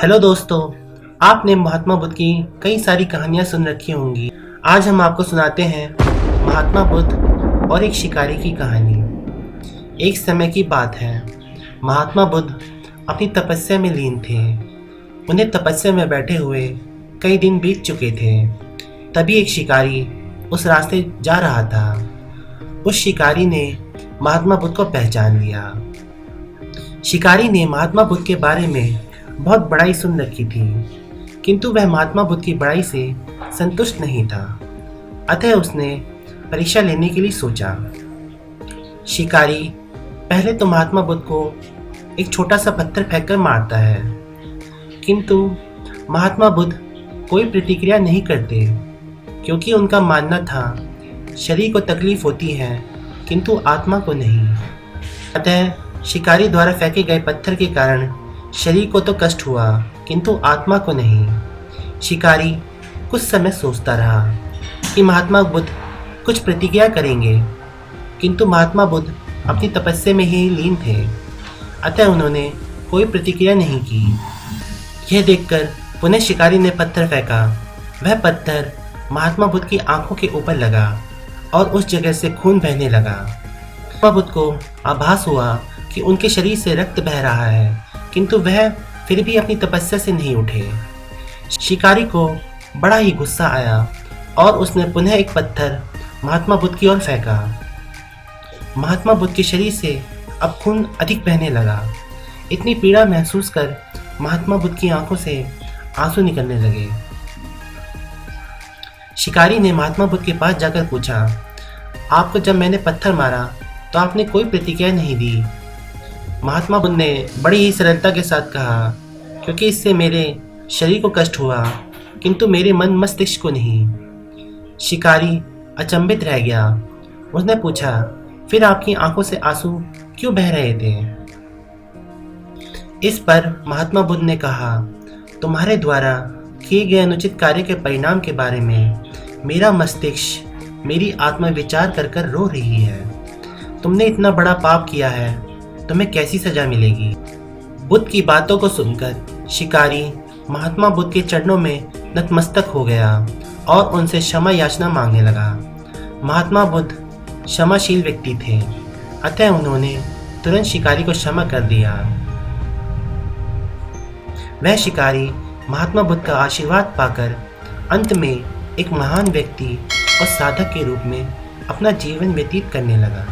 Hello दोस्तों, आपने महात्मा बुद्ध की कई सारी कहानियां सुन रखी होंगी। आज हम आपको सुनाते हैं महात्मा बुद्ध और एक शिकारी की कहानी। एक समय की बात है, महात्मा बुद्ध अपनी तपस्या में लीन थे। उन्हें तपस्या में बैठे हुए कई दिन बीत चुके थे। तभी एक शिकारी उस रास्ते जा रहा था। उस शिकारी ने महात्मा बुद्ध को पहचान लिया। शिकारी ने महात्मा बुद्ध के बारे में बहुत बड़ाई सुन रखी थी, किंतु वह महात्मा बुद्ध की बड़ाई से संतुष्ट नहीं था। अतः उसने परीक्षा लेने के लिए सोचा। शिकारी पहले तो महात्मा बुद्ध को एक छोटा सा पत्थर फेंककर मारता है, किंतु महात्मा बुद्ध कोई प्रतिक्रिया नहीं करते, क्योंकि उनका मानना था शरीर को तकलीफ होती है किंतु आत्मा को नहीं। अतः शिकारी द्वारा फेंके गए पत्थर के कारण शरीर को तो कष्ट हुआ किंतु आत्मा को नहीं। शिकारी कुछ समय सोचता रहा कि महात्मा बुद्ध कुछ प्रतिक्रिया करेंगे, किंतु महात्मा बुद्ध अपनी तपस्या में ही लीन थे। अतः उन्होंने कोई प्रतिक्रिया नहीं की। यह देखकर पुनः शिकारी ने पत्थर फेंका। वह पत्थर महात्मा बुद्ध की आंखों के ऊपर लगा और उस जगह से खून बहने लगा। महात्मा बुद्ध को आभास हुआ कि उनके शरीर से रक्त बह रहा है, किंतु वह फिर भी अपनी तपस्या से नहीं उठे। शिकारी को बड़ा ही गुस्सा आया और उसने पुनः एक पत्थर महात्मा बुद्ध की ओर फेंका। महात्मा बुद्ध के शरीर से अब खून अधिक बहने लगा। इतनी पीड़ा महसूस कर महात्मा बुद्ध की आंखों से आंसू निकलने लगे। शिकारी ने महात्मा बुद्ध के पास जाकर पूछा, आपको जब मैंने पत्थर मारा तो आपने कोई प्रतिक्रिया नहीं दी। महात्मा बुद्ध ने बड़ी ही सरलता के साथ कहा, क्योंकि इससे मेरे शरीर को कष्ट हुआ किंतु मेरे मन मस्तिष्क को नहीं। शिकारी अचंभित रह गया। उसने पूछा, फिर आपकी आंखों से आंसू क्यों बह रहे थे? इस पर महात्मा बुद्ध ने कहा, तुम्हारे द्वारा किए गए अनुचित कार्य के परिणाम के बारे में मेरा मस्तिष्क, मेरी आत्मा विचार कर कर रो रही है। तुमने इतना बड़ा पाप किया है, तुम्हें कैसी सजा मिलेगी? बुद्ध की बातों को सुनकर शिकारी महात्मा बुद्ध के चरणों में नतमस्तक हो गया और उनसे क्षमा याचना मांगने लगा। महात्मा बुद्ध क्षमाशील व्यक्ति थे, अतः उन्होंने तुरंत शिकारी को क्षमा कर दिया। वह शिकारी महात्मा बुद्ध का आशीर्वाद पाकर अंत में एक महान व्यक्ति और साधक के रूप में अपना जीवन व्यतीत करने लगा।